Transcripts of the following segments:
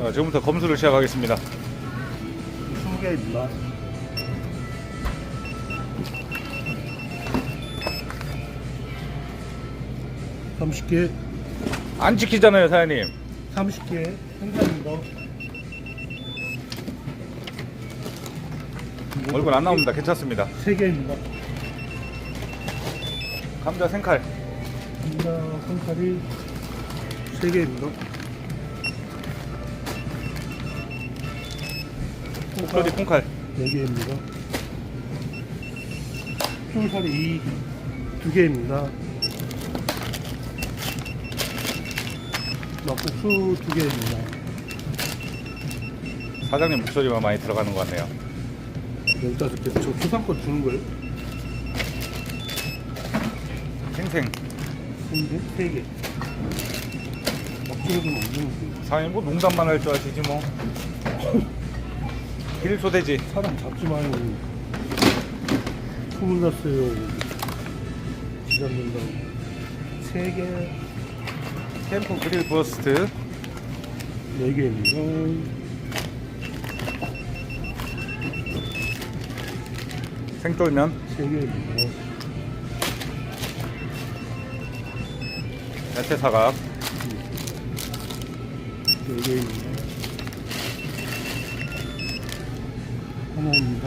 자, 지금부터 검수를 시작하겠습니다. 20개입니다. (30개) 안 지키잖아요, 사장님. 30개 생산입니다. 얼굴 안 나옵니다. 괜찮습니다. 3개입니다. 감자 생칼. 감자 생칼이 3개입니다. 목소리 콩칼. 4개입니다. 쫄살이 2개입니다. 막국수 2개입니다. 사장님 목소리만 많이 들어가는 것 같네요. 15개. 저 초상권 주는 거예요? 생생. 3개. 막주가 좀 없는 거. 사장님 뭐 농담만 할 줄 아시지 뭐. 길소돼지. 사람 잡지 마요. 소문 났어요. 지잡는다고. 3개. 캠프 그릴 버스트. 4개입니다. 생돌면. 3개입니다. 야채 사각. 4개입니다. 하나입니다.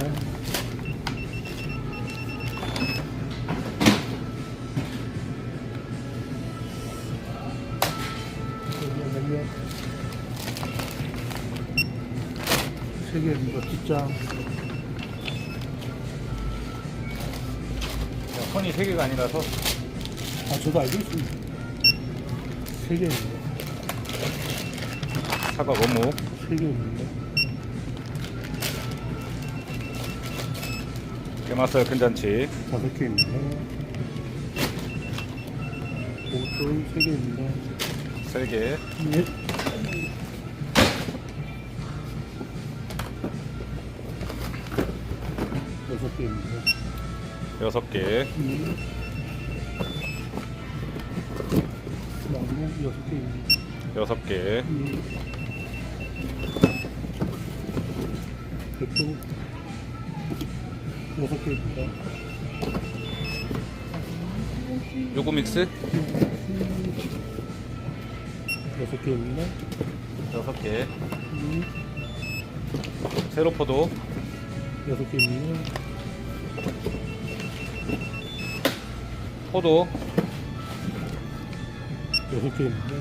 몇몇 3개입니다. 뒷장. 손이 3개가 아니라서. 저도 알고 있습니다. 3개입니다. 사각 어묵. 3개입니다. 게맛살 큰잔치. 5개입니다. 오돌 3개입니다. 3개. 예. 6개입니다. 6개. 나무 6개입니다. 6개. 백도 6개입니다. 요거 믹스. 6개입니다. 6개. 세로포도. 6개입니다. 포도. 6개입니다.